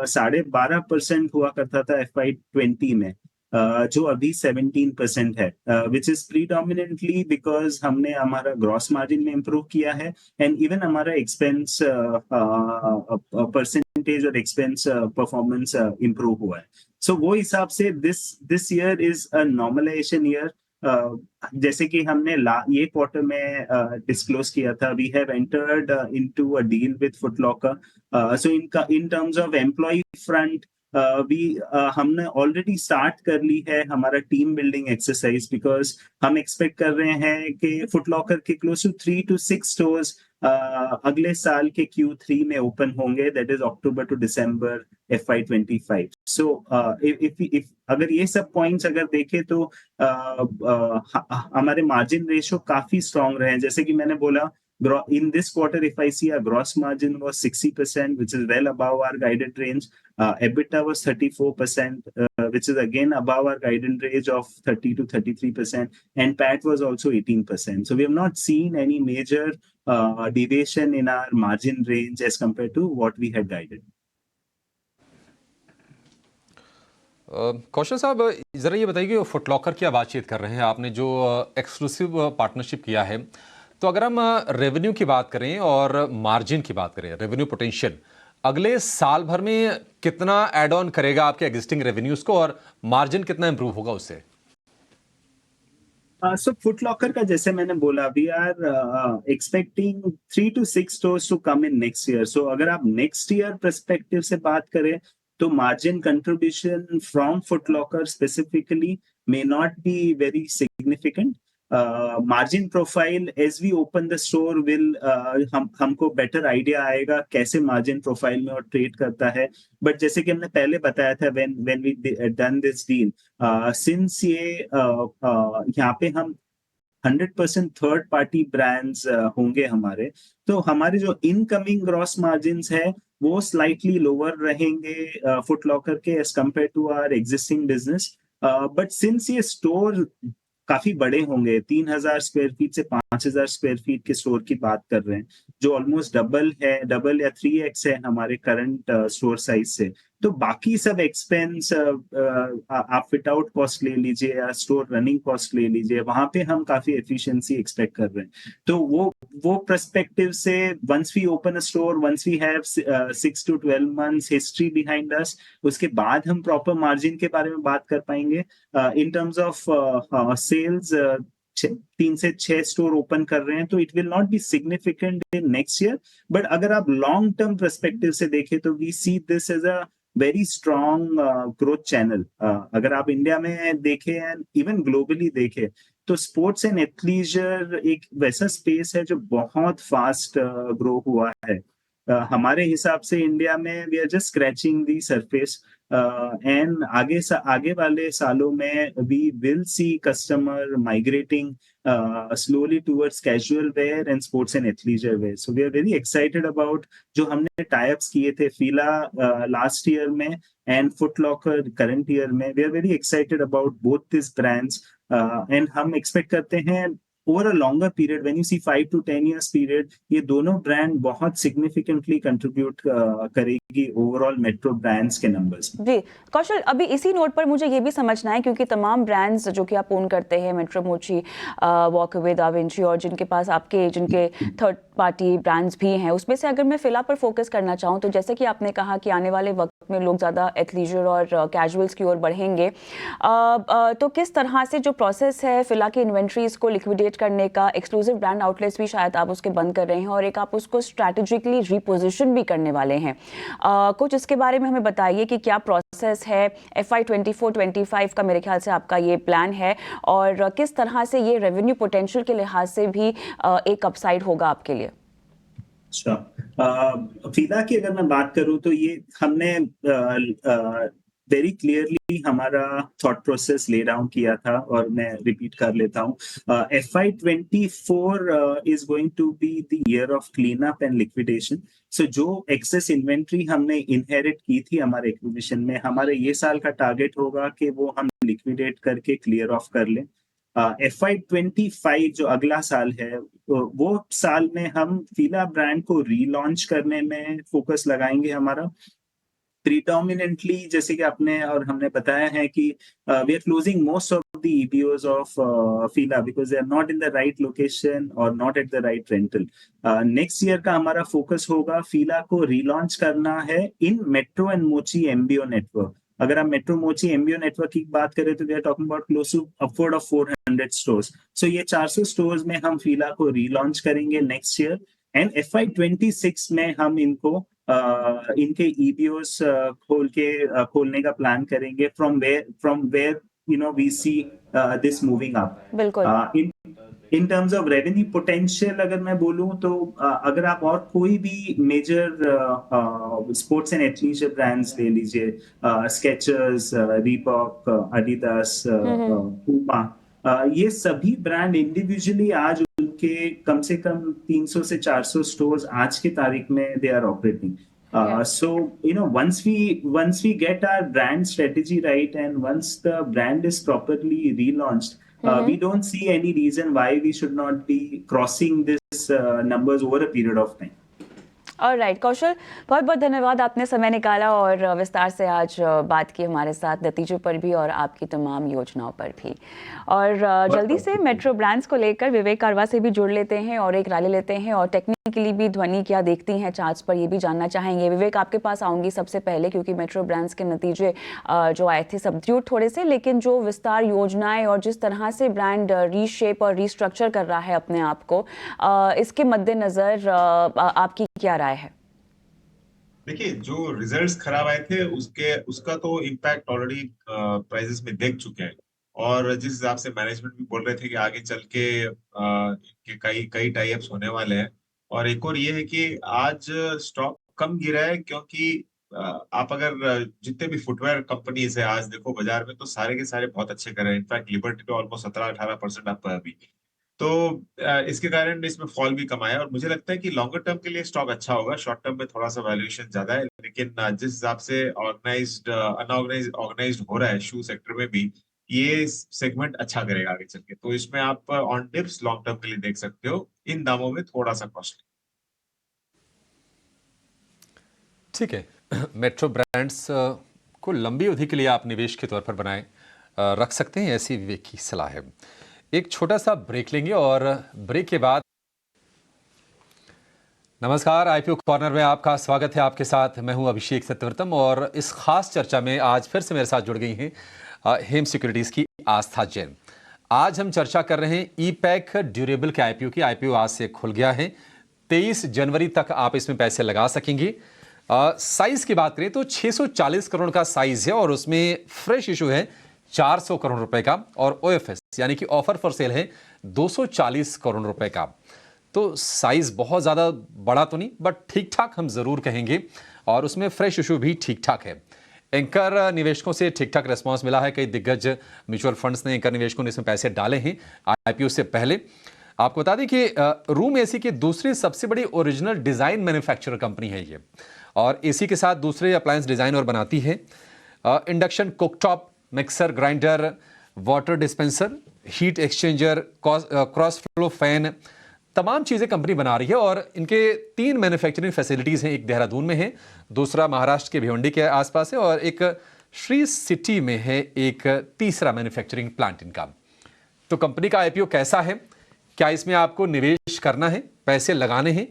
12.5% हुआ करता था FY20 में, जो अभी 17% है, विच इज प्रीडोमिनेंटली बिकॉज हमने हमारा ग्रॉस मार्जिन में इम्प्रूव किया है एंड इवन हमारा एक्सपेंस परसेंटेज और एक्सपेंस परफॉर्मेंस इम्प्रूव हुआ है. सो वो हिसाब से this year is a normalisation year. जैसे कि हमने ये क्वार्टर में डिस्क्लोज किया था, we have entered into a deal with Foot Locker. So in terms of employ front हमने ऑलरेडी स्टार्ट कर ली है हमारा टीम बिल्डिंग एक्सरसाइज, बिकॉज हम एक्सपेक्ट कर रहे हैं कि फुट लॉकर के क्लोज टू 3 to 6 स्टोर्स अगले साल के Q3 में ओपन होंगे, that is October to December FY25. So if अगर ये सब पॉइंट्स अगर देखें तो हमारे मार्जिन रेशियो काफी स्ट्रांग रहे हैं. जैसे कि मैंने बोला, in this quarter, if I see, our gross margin was 60%, which is well above our guided range. EBITDA was 34%, which is again above our guided range of 30 to 33%, and PAT was also 18%. So we have not seen any major deviation in our margin range as compared to what we had guided. कौशल साहब, जरा ये बताइए कि फुट लॉकर की बातचीत कर रहे हैं, आपने जो एक्सक्लूसिव पार्टनरशिप किया है, तो अगर हम रेवेन्यू की बात करें और मार्जिन की बात करें, रेवेन्यू पोटेंशियल अगले साल भर में कितना एड ऑन करेगा आपके एग्जिस्टिंग रेवेन्यूज को, और मार्जिन कितना इंप्रूव होगा उससे? सो फुट लॉकर का जैसे मैंने बोला, we are expecting 3 to 6 stores to come in next year. So अगर आप नेक्स्ट ईयर पर्सपेक्टिव से बात करें तो margin contribution from Foot Locker specifically may not be very significant. Margin profile as we open the store will हमको बेटर आइडिया आएगा कैसे मार्जिन प्रोफाइल में और ट्रेड करता है. बट जैसे कि हमने पहले बताया था when we done this deal, since ये यहाँ पे हम 100% थर्ड पार्टी ब्रांड्स होंगे हमारे, तो हमारे जो इनकमिंग ग्रॉस मार्जिन्स है वो स्लाइटली लोअर रहेंगे फुट लॉकर के as compared to our existing business. But since ये स्टोर काफी बड़े होंगे, 3000 स्क्वायर फीट से 5000 स्क्वायर फीट के स्टोर की बात कर रहे हैं, जो ऑलमोस्ट डबल या 3x है हमारे करंट स्टोर साइज से. तो बाकी सब एक्सपेंस आप फिट आउट कॉस्ट ले लीजिए या स्टोर रनिंग कॉस्ट ले लीजिए, वहां पे हम काफी एफिशिएंसी एक्सपेक्ट कर रहे हैं. तो वो पर्सपेक्टिव से once we open a store, once we have 6 to 12 months history behind us, उसके बाद हम प्रॉपर मार्जिन के बारे में बात कर पाएंगे. इन टर्म्स ऑफ सेल्स 3 से 6 स्टोर ओपन कर रहे हैं, तो it will not be significant in next year. But अगर आप लॉन्ग टर्म पर्सपेक्टिव से देखें तो we see this as a very strong growth channel. अगर आप इंडिया में देखें एंड इवन ग्लोबली देखें तो स्पोर्ट्स एंड एथलीजर एक वैसा स्पेस है जो बहुत फास्ट ग्रो हुआ है. हमारे हिसाब से इंडिया में we are just scratching the surface, and आगे वाले सालों में we will see customer migrating slowly towards casual wear and sports and athleisure wear. So we are very excited about जो हमने tie-ups किए थे फीला last year में and Foot Locker current year में. We are very excited about both these brands, and हम expect करते हैं over a longer period, when you see 5 to 10 years period, ये दोनों ब्रांड बहुत significantly contribute करेगी ओवरऑल मेट्रो ब्रांड्स के नंबर्स. जी कौशल, अभी इसी नोट पर मुझे ये भी समझना है, क्योंकि तमाम ब्रांड्स जो कि आप ओन करते हैं, मेट्रो मोची, वॉकअवे, दा विंची, और जिनके पास जिनके थर्ड पार्टी ब्रांड्स भी हैं, उसमें से अगर मैं फिला पर फोकस करना चाहूँ तो जैसे कि आपने कहा कि आने वाले वक्त में लोग ज़्यादा एथलीजर और कैजुअल्स की ओर बढ़ेंगे, तो किस तरह से जो प्रोसेस है फिला की इन्वेंट्रीज को लिक्विडेट करने का, एक्सक्लूसिव ब्रांड आउटलेट्स भी शायद आप उसके बंद कर रहे हैं और एक आप उसको स्ट्रैटेजिकली रिपोजिशन भी करने वाले हैं, कुछ इसके बारे में हमें बताइए कि क्या प्रोसेस है. FY24-25 का मेरे ख्याल से आपका ये प्लान है, और किस तरह से ये रेवेन्यू पोटेंशियल के लिहाज से भी एक अपसाइड होगा आपके लिए. अच्छा, फीला की अगर मैं बात करूं तो ये हमने वेरी क्लियरली हमारा थॉट प्रोसेस ले डाउन किया था, और मैं रिपीट कर लेता हूं. FY24 is going to be the year of clean up and liquidation. So जो एक्सेस इन्वेंट्री हमने इनहेरिट की थी हमारे एक्विजिशन में, हमारे ये साल का टारगेट होगा कि वो हम लिक्विडेट करके क्लियर ऑफ कर लें. FY25 जो अगला साल है, वो साल में हम फीला ब्रांड को रीलॉन्च करने में फोकस लगाएंगे हमारा। प्रीडोमिनेंटली जैसे कि आपने और हमने बताया है कि we are closing most of the EBOs of Fila because they are not in the right location और not at the right rental. Next year का हमारा फोकस होगा फीला को रीलॉन्च करना है in Metro and Mochi MBO network. अगर आप मेट्रो मोची MBO नेटवर्क की बात करें तो we are talking about close to upward of 400 stores. So ये 400 स्टोर्स में हम फीला को रीलॉन्च करेंगे नेक्स्ट ईयर, एंड FY26 में हम इनको इनके EBOs खोलने का प्लान करेंगे from where we see this moving up. बिल्कुल। In terms of revenue potential अगर मैं बोलूं तो अगर आप और कोई भी major sports and athleisure brands ले लीजिए, स्केचर्स, रीबॉक, एडिडास, पूमा, ये सभी ब्रांड इंडिविजुअली आज उनके कम से कम 300 से 400 स्टोर्स आज की तारीख में they are operating. So once we get our brand strategy right and once the brand is properly relaunched, we don't see any reason why we should not be crossing this numbers over a period of time. Alright Kaushal, बहुत बहुत धन्यवाद, आपने समय निकाला और विस्तार से आज बात की हमारे साथ नतीजों पर भी और आपकी तमाम योजनाओं पर भी। और जल्दी से मेट्रो ब्रांड्स को लेकर विवेक कारवा से भी जुड़ लेते हैं और एक राय लेते हैं और टेक्निकली भी ध्वनि क्या देखती हैं चार्ट्स पर ये भी जानना चाहेंगे। विवेक, आपके पास आऊँगी सबसे पहले क्योंकि मेट्रो ब्रांड्स के नतीजे जो आए थे सबड्यूट थोड़े से, लेकिन जो विस्तार योजनाएँ और जिस तरह से ब्रांड रीशेप और रीस्ट्रक्चर कर रहा है अपने आप को, इसके मद्देनज़र आपकी क्या राय है? देखिए, जो रिजल्ट्स खराब आए थे उसका तो इम्पैक्ट ऑलरेडी प्राइजेस में देख चुके हैं, और जिस हिसाब से मैनेजमेंट भी बोल रहे थे कि आगे चल के कई टाई अप्स होने वाले हैं। और एक और ये है कि आज स्टॉक कम गिरा है क्योंकि आप अगर जितने भी फुटवेयर कंपनीज है आज देखो बाजार में, तो सारे के सारे बहुत अच्छे कर रहे हैं। इनफैक्ट लिबर्टी पे ऑलमोस्ट 17-18% अप है अभी, तो इसके कारण इसमें फॉल भी कम आया। और मुझे लगता है कि लॉन्गर टर्म के लिए स्टॉक अच्छा होगा, शॉर्ट टर्म में थोड़ा सा वैल्यूएशन ज्यादा है, लेकिन जिस हिसाब से ऑर्गेनाइज्ड हो रहा है शू सेक्टर में भी, ये सेगमेंट अच्छा करेगा आगे चल के। तो इसमें आप ऑन डिप्स लॉन्ग टर्म के लिए देख सकते हो, इन दामों में थोड़ा सा कॉस्टली। ठीक है, मेट्रो ब्रांड्स को लंबी अवधि के लिए आप निवेश के तौर पर बनाए रख सकते हैं, ऐसी विवेक की सलाह है। एक छोटा सा ब्रेक लेंगे और ब्रेक के बाद नमस्कार, IPO कॉर्नर में आपका स्वागत है। आपके साथ मैं हूं अभिषेक सत्यव्रतम और इस खास चर्चा में आज फिर से मेरे साथ जुड़ गई हैं हेम सिक्योरिटीज की आस्था जैन। आज हम चर्चा कर रहे हैं ई-पैक ड्यूरेबल के IPO की। IPO आज से खुल गया है, 23 जनवरी तक आप इसमें पैसे लगा सकेंगे। साइज की बात करें तो 640 करोड़ का साइज है और उसमें फ्रेश इशू है 400 करोड़ रुपए का, और OFS यानी कि ऑफर फॉर सेल है 240 करोड़ रुपए का। तो साइज बहुत ज़्यादा बड़ा तो नहीं, बट ठीक ठाक हम ज़रूर कहेंगे, और उसमें फ्रेश इशू भी ठीक ठाक है। एंकर निवेशकों से ठीक ठाक रिस्पांस मिला है। कई दिग्गज म्यूचुअल फंड्स ने एंकर निवेशकों ने इसमें पैसे डाले हैं IPO से पहले। आपको बता दें कि रूम AC की दूसरी सबसे बड़ी ओरिजिनल डिज़ाइन मैन्युफैक्चरर कंपनी है ये, और AC के साथ दूसरे अप्लायंस डिज़ाइन और बनाती है। Induction cooktop, mixer grinder, water dispenser, heat exchanger, cross flow fan, तमाम चीज़ें कंपनी बना रही है। और इनके 3 मैन्युफैक्चरिंग फैसिलिटीज़ हैं, एक देहरादून में है, दूसरा महाराष्ट्र के भिवंडी के आसपास है, और एक श्री सिटी में है एक तीसरा मैन्युफैक्चरिंग प्लांट इनका। तो कंपनी का IPO कैसा है, क्या इसमें आपको निवेश करना है, पैसे लगाने हैं,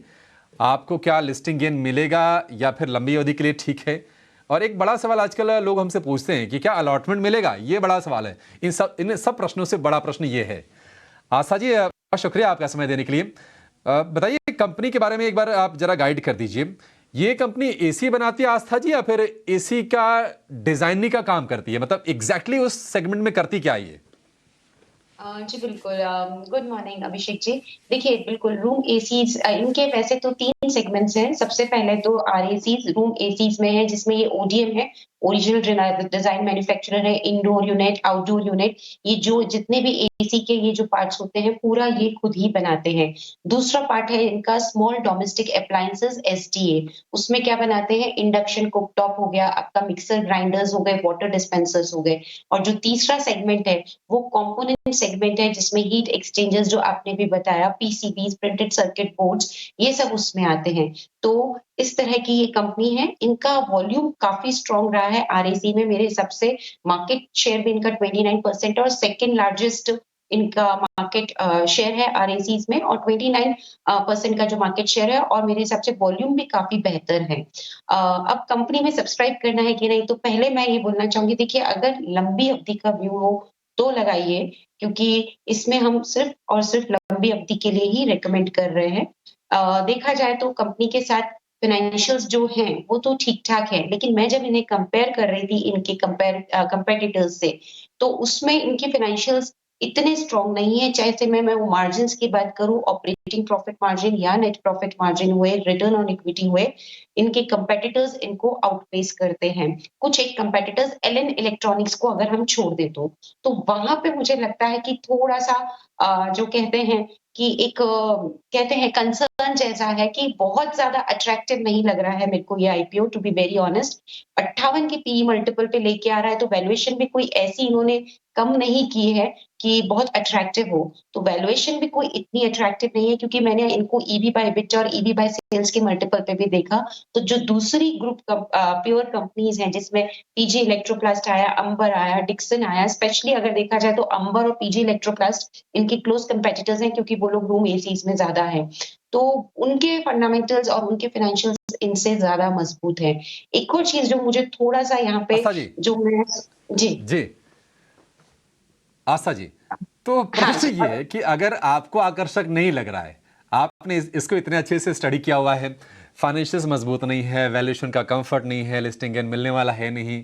आपको क्या लिस्टिंग गेन मिलेगा या फिर लंबी अवधि के लिए ठीक है? और एक बड़ा सवाल आजकल लोग हमसे पूछते हैं कि क्या अलॉटमेंट मिलेगा, ये बड़ा सवाल है। इन सब प्रश्नों से बड़ा प्रश्न ये है। आस्था जी, शुक्रिया आपका समय देने के लिए। बताइए कंपनी के बारे में एक बार आप जरा गाइड कर दीजिए। ये कंपनी AC बनाती है आस्था जी, या फिर AC का डिजाइनिंग का काम करती है? मतलब एग्जैक्टली उस सेगमेंट में करती क्या है ये? जी बिल्कुल, गुड मॉर्निंग अभिषेक जी। देखिए बिल्कुल, रूम ACs इनके वैसे तो 3 सेगमेंट्स हैं। सबसे पहले तो RACs रूम ACs में है, जिसमें ये ODM है, ओरिजिनल डिजाइन मैन्युफैक्चरर है, इंडोर यूनिट, आउटडोर यूनिट। ये जो जितने भी एसी के ये जो पार्ट्स होते हैं पूरा ये खुद ही बनाते हैं। दूसरा पार्ट है इनका स्मॉल डोमेस्टिक अप्लायंसेस एसडीए, उसमें क्या बनाते हैं, इंडक्शन कुकटॉप हो गया, आपका मिक्सर ग्राइंडर्स हो गए, वाटर डिस्पेंसर्स हो गए। और जो तीसरा सेगमेंट है वो कंपोनेंट सेगमेंट है जिसमें हीट एक्सचेंजर्स जो आपने भी बताया, पीसीबीज, प्रिंटेड सर्किट बोर्ड्स, ये सब उसमें आते हैं। तो इस तरह की ये कंपनी है, इनका वॉल्यूम काफी स्ट्रॉन्ग रहा है आरएसी में। मेरे हिसाब से मार्केट शेयर भी इनका 29% और सेकंड लार्जेस्ट इनका मार्केट शेयर है आरएसीज में, और 29% का जो मार्केट शेयर है, और मेरे हिसाब से वॉल्यूम भी काफी बेहतर है। अब कंपनी में सब्सक्राइब करना है कि नहीं, तो पहले मैं ये बोलना चाहूंगी, देखिए अगर लंबी अवधि का व्यू हो तो लगाइए, क्योंकि इसमें हम सिर्फ और सिर्फ लंबी अवधि के लिए ही रेकमेंड कर रहे हैं। देखा जाए तो कंपनी के साथ फाइनेंशियल्स जो हैं वो तो ठीक ठाक है, लेकिन मैं जब इन्हें कंपेयर कर रही थी इनके कंपेटिटर्स से, तो उसमें इनके फाइनेंशियल्स इतने स्ट्रॉन्ग नहीं है। चाहे से मैं वो मार्जिन्स की बात करूं, ऑपरेटिंग प्रॉफिट मार्जिन या नेट प्रॉफिट मार्जिन हुए, रिटर्न ऑन इक्विटी हुए, इनके कंपेटिटर्स इनको आउटपेस करते हैं। कुछ एक कंपेटिटर्स एलएन इलेक्ट्रॉनिक्स को अगर हम छोड़ दे तो वहां पे मुझे लगता है कि थोड़ा सा जो कहते हैं कि एक कहते हैं कंसर्न जैसा है कि बहुत ज्यादा अट्रैक्टिव नहीं लग रहा है मेरे को ये IPO, to be very honest. 58 के पीई मल्टीपल पे लेके आ रहा है, तो वैल्यूएशन भी कोई ऐसी इन्होंने कम नहीं की है कि बहुत अट्रैक्टिव हो। तो वैल्यूएशन भी कोई इतनी अट्रैक्टिव नहीं है, क्योंकि मैंने इनको ईवी बाय एबिटा और ईवी बाय सेल्स के मल्टीपल पे भी देखा। तो जो दूसरी ग्रुप प्योर कंपनीज हैं जिसमें पीजी इलेक्ट्रोप्लास्ट आया, अंबर आया, डिक्सन आया, स्पेशली अगर देखा जाए तो अंबर और पीजी इलेक्ट्रोप्लास्ट इनके क्लोज कंपेटिटर्स हैं, क्योंकि वो लोग रूम एसीज में ज्यादा है, तो उनके फंडामेंटल्स और उनके फाइनेंशियल्स इनसे ज्यादा मजबूत है। एक और चीज जो मुझे थोड़ा सा यहाँ पे जो मैं जी आस्था जी, तो प्रश्न ये है कि अगर आपको आकर्षक नहीं लग रहा है, आपने इसको इतने अच्छे से स्टडी किया हुआ है, फाइनेंशियल्स मजबूत नहीं है, वैल्यूएशन का कंफर्ट नहीं है, लिस्टिंग गेन मिलने वाला है नहीं,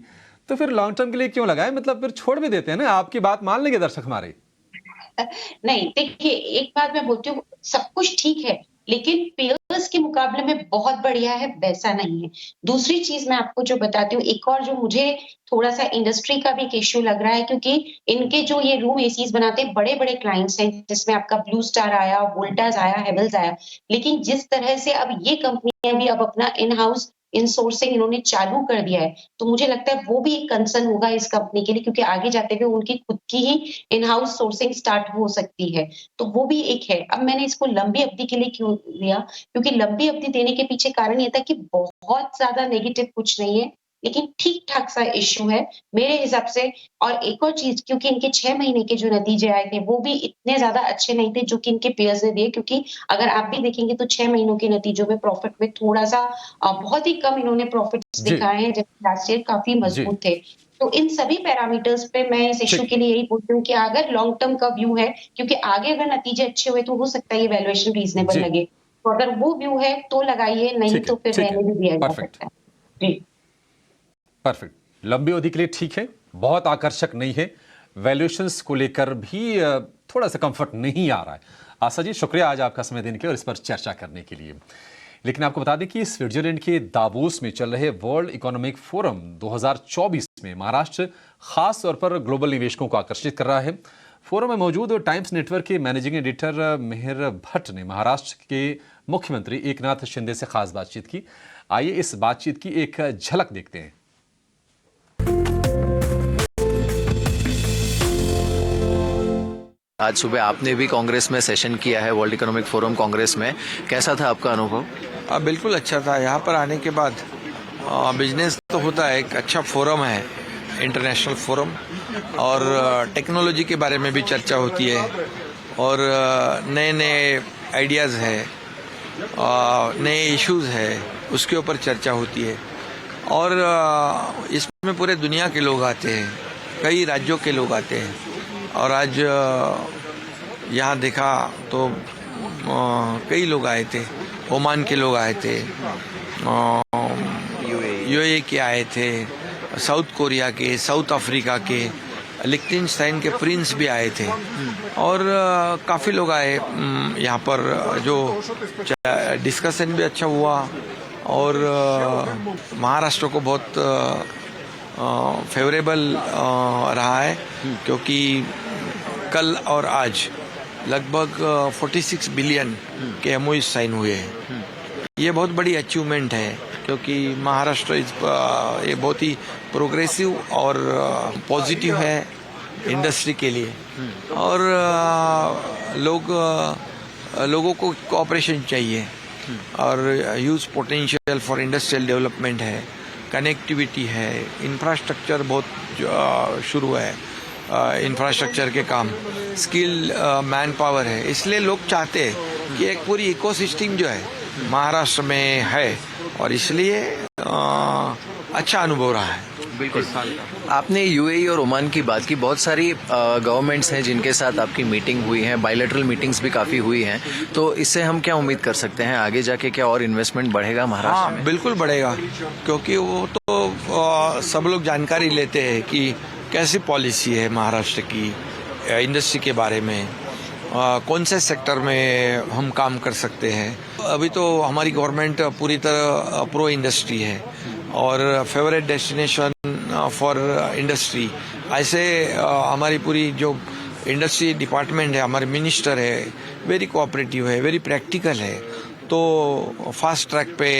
तो फिर लॉन्ग टर्म के लिए क्यों लगाए? मतलब फिर छोड़ भी देते हैं ना, आपकी बात मान लेंगे दर्शक हमारे। नहीं, देखिए एक बात मैं बोलती हूँ, सब कुछ ठीक है, लेकिन पेयर्स के मुकाबले में बहुत बढ़िया है वैसा नहीं है। दूसरी चीज मैं आपको जो बताती हूँ, एक और जो मुझे थोड़ा सा इंडस्ट्री का भी एक इश्यू लग रहा है, क्योंकि इनके जो ये रूम एसीज बनाते हैं बड़े बड़े क्लाइंट्स हैं, जिसमें आपका ब्लू स्टार आया, वोल्टास आया, हेवल्स आया, लेकिन जिस तरह से अब ये कंपनियां भी अब अपना इन हाउस इनसोर्सिंग इन्होंने चालू कर दिया है, तो मुझे लगता है वो भी एक कंसर्न होगा इस कंपनी के लिए, क्योंकि आगे जाते हुए उनकी खुद की ही इन हाउस सोर्सिंग स्टार्ट हो सकती है। तो वो भी एक है। अब मैंने इसको लंबी अवधि के लिए क्यों लिया, क्योंकि लंबी अवधि देने के पीछे कारण ये था कि बहुत ज्यादा नेगेटिव कुछ नहीं है, लेकिन ठीक ठाक सा इश्यू है मेरे हिसाब से। और एक और चीज, क्योंकि इनके 6 महीने के जो नतीजे आए थे वो भी इतने ज्यादा अच्छे नहीं थे जो कि इनके पेयर्स ने दिए, क्योंकि अगर आप भी देखेंगे तो 6 महीनों के नतीजों में प्रॉफिट में थोड़ा सा बहुत ही कम इन्होंने प्रॉफिट्स दिखाए हैं, जबकि लास्ट ईयर काफी मजबूत थे। तो इन सभी पैरामीटर्स पे मैं इस इश्यू के लिए यही बोलती हूँ कि अगर लॉन्ग टर्म का व्यू है, क्योंकि आगे अगर नतीजे अच्छे हुए तो हो सकता है ये वैल्यूएशन रीजनेबल लगे, तो अगर वो व्यू है तो लगाइए, नहीं तो फिर रहने भी दिया जा सकता है। जी परफेक्ट, लंबी अवधि के लिए ठीक है, बहुत आकर्षक नहीं है, वैल्यूएशंस को लेकर भी थोड़ा सा कंफर्ट नहीं आ रहा है। आशा जी, शुक्रिया आज आपका समय देने के लिए और इस पर चर्चा करने के लिए। लेकिन आपको बता दें कि स्विट्जरलैंड के दावोस में चल रहे वर्ल्ड इकोनॉमिक फोरम 2024 में महाराष्ट्र खास तौर पर ग्लोबल निवेशकों को आकर्षित कर रहा है। फोरम में मौजूद टाइम्स नेटवर्क के मैनेजिंग एडिटर मेहर भट्ट ने महाराष्ट्र के मुख्यमंत्री एकनाथ शिंदे से खास बातचीत की। आइए इस बातचीत की एक झलक देखते हैं। आज सुबह आपने भी कांग्रेस में सेशन किया है, वर्ल्ड इकोनॉमिक फोरम कांग्रेस में, कैसा था आपका अनुभव? बिल्कुल अच्छा था। यहाँ पर आने के बाद बिजनेस तो होता है, एक अच्छा फोरम है, इंटरनेशनल फोरम, और टेक्नोलॉजी के बारे में भी चर्चा होती है, और नए नए आइडियाज़ है, नए इश्यूज है, उसके ऊपर चर्चा होती है। और इसमें पूरे दुनिया के लोग आते हैं, कई राज्यों के लोग आते हैं। और आज यहाँ देखा तो कई लोग आए थे, ओमान के लोग आए थे, यूएई के आए थे, साउथ कोरिया के, साउथ अफ्रीका के, लिechtenstein के प्रिंस भी आए थे, और काफ़ी लोग आए यहाँ पर। जो डिस्कशन भी अच्छा हुआ, और महाराष्ट्र को बहुत फेवरेबल रहा है, क्योंकि कल और आज लगभग 46 बिलियन के एमओयू साइन हुए हैं। ये बहुत बड़ी अचीवमेंट है क्योंकि महाराष्ट्र ये बहुत ही प्रोग्रेसिव और पॉजिटिव है इंडस्ट्री के लिए और लोगों को कोऑपरेशन चाहिए और huge potential for industrial development है, कनेक्टिविटी है, इंफ्रास्ट्रक्चर बहुत शुरू है, इंफ्रास्ट्रक्चर के काम, स्किल मैन पावर है, इसलिए लोग चाहते हैं कि एक पूरी इकोसिस्टम जो है महाराष्ट्र में है और इसलिए अच्छा अनुभव रहा है। बिल्कुल। आपने यूएई और ओमान की बात की, बहुत सारी गवर्नमेंट्स हैं जिनके साथ आपकी मीटिंग हुई है, बायलैटरल मीटिंग्स भी काफ़ी हुई हैं, तो इससे हम क्या उम्मीद कर सकते हैं आगे जाके, क्या और इन्वेस्टमेंट बढ़ेगा महाराष्ट्र में? बिल्कुल बढ़ेगा क्योंकि वो तो सब लोग जानकारी लेते हैं कि कैसी पॉलिसी है महाराष्ट्र की इंडस्ट्री के बारे में, कौन से सेक्टर में हम काम कर सकते हैं। अभी तो हमारी गवर्नमेंट पूरी तरह प्रो इंडस्ट्री है और फेवरेट डेस्टिनेशन फॉर इंडस्ट्री, ऐसे हमारी पूरी जो इंडस्ट्री डिपार्टमेंट है, हमारे मिनिस्टर है, वेरी कोऑपरेटिव है, वेरी प्रैक्टिकल है, तो फास्ट ट्रैक पे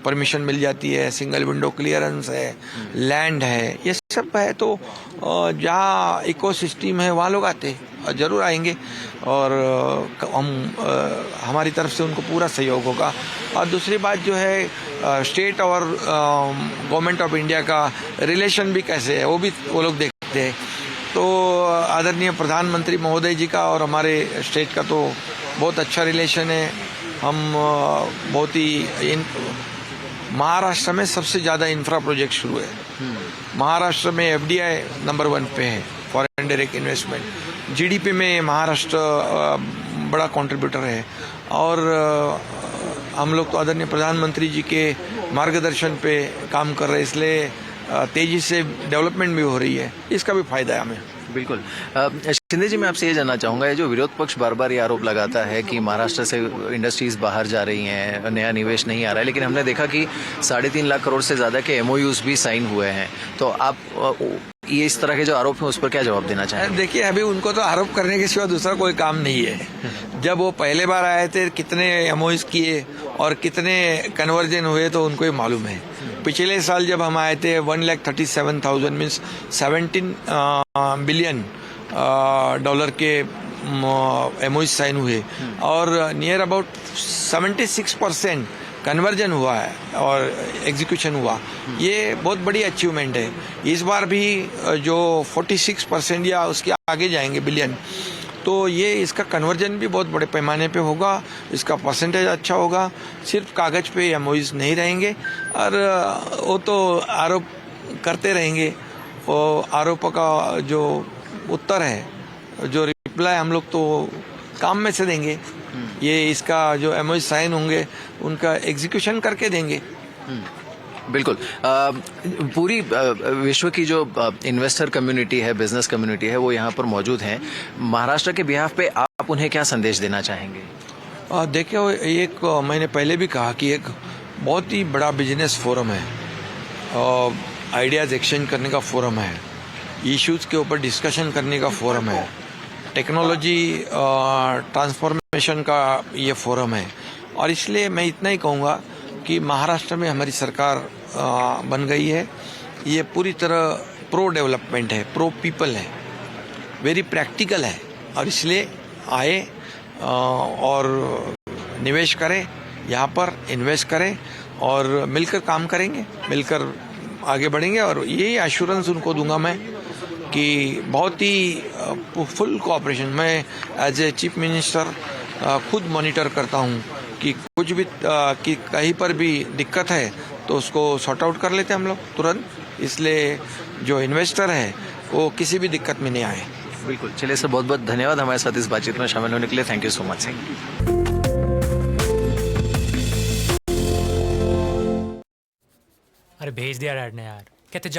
परमिशन मिल जाती है, सिंगल विंडो क्लियरेंस है, लैंड है, ये सब है। तो जहाँ इकोसिस्टम है वहाँ लोग आते हैं, जरूर आएंगे और हमारी तरफ से उनको पूरा सहयोग होगा। और दूसरी बात जो है स्टेट और गवर्नमेंट ऑफ इंडिया का रिलेशन भी कैसे है वो लोग देखते हैं। तो आदरणीय प्रधानमंत्री महोदय जी का और हमारे स्टेट का तो बहुत अच्छा रिलेशन है। हम बहुत ही महाराष्ट्र में सबसे ज़्यादा इंफ्रा प्रोजेक्ट शुरू है। महाराष्ट्र में एफडीआई नंबर 1 पे है, फॉरेन डायरेक्ट इन्वेस्टमेंट। जीडीपी में महाराष्ट्र बड़ा कंट्रीब्यूटर है और हम लोग तो आदरणीय प्रधानमंत्री जी के मार्गदर्शन पे काम कर रहे हैं, इसलिए तेजी से डेवलपमेंट भी हो रही है, इसका भी फायदा है हमें। बिल्कुल। शिंदे जी, मैं आपसे ये जानना चाहूँगा, ये जो विरोध पक्ष बार बार ये आरोप लगाता है कि महाराष्ट्र से इंडस्ट्रीज बाहर जा रही हैं, नया निवेश नहीं आ रहा है, लेकिन हमने देखा कि 3.5 लाख करोड़ से ज़्यादा के एमओयूज भी साइन हुए हैं, तो आप ये इस तरह के जो आरोप हैं उस पर क्या जवाब देना चाहेंगे? देखिए, अभी उनको तो आरोप करने के सिवा दूसरा कोई काम नहीं है। जब वो पहले बार आए थे कितने एमओयूज किए और कितने कन्वर्जन हुए तो उनको ही मालूम है। पिछले साल जब हम आए थे 1,37,000 मीन्स 17 बिलियन डॉलर के एमओयू साइन हुए और नियर अबाउट 76% कन्वर्जन हुआ है और एग्जीक्यूशन हुआ। ये बहुत बड़ी अचीवमेंट है। इस बार भी जो 46% या उसके आगे जाएंगे बिलियन, तो ये इसका कन्वर्जन भी बहुत बड़े पैमाने पे होगा, इसका परसेंटेज अच्छा होगा। सिर्फ कागज पे एमओयूज नहीं रहेंगे और वो तो आरोप करते रहेंगे। वो आरोपों का जो उत्तर है, जो रिप्लाई हम लोग तो काम में से देंगे। ये इसका जो एमओयू साइन होंगे उनका एग्जीक्यूशन करके देंगे। बिल्कुल। पूरी विश्व की जो इन्वेस्टर कम्युनिटी है, बिजनेस कम्युनिटी है, वो यहाँ पर मौजूद हैं। महाराष्ट्र के बिहाफ पे आप उन्हें क्या संदेश देना चाहेंगे? देखिए, एक मैंने पहले भी कहा कि एक बहुत ही बड़ा बिजनेस फोरम है, आइडियाज़ एक्सचेंज करने का फोरम है, इश्यूज़ के ऊपर डिस्कशन करने का फोरम है, टेक्नोलॉजी ट्रांसफॉर्मेशन का ये फोरम है। और इसलिए मैं इतना ही कहूँगा कि महाराष्ट्र में हमारी सरकार बन गई है, ये पूरी तरह प्रो डेवलपमेंट है, प्रो पीपल है, वेरी प्रैक्टिकल है और इसलिए आए और निवेश करें, यहाँ पर इन्वेस्ट करें और मिलकर काम करेंगे, मिलकर आगे बढ़ेंगे। और यही एश्योरेंस उनको दूंगा मैं कि बहुत ही फुल कोऑपरेशन। मैं एज ए चीफ मिनिस्टर खुद मॉनिटर करता हूँ कि कुछ भी कि कहीं पर भी दिक्कत है तो उसको सॉर्ट आउट कर लेते हैं हम लोग तुरंत, इसलिए जो इन्वेस्टर है वो किसी भी दिक्कत में नहीं आए। बिल्कुल। चलिए सर, बहुत बहुत धन्यवाद हमारे साथ इस बातचीत में शामिल होने के लिए। Thank you so much. अरे भेज दिया डैड ने यार, कहते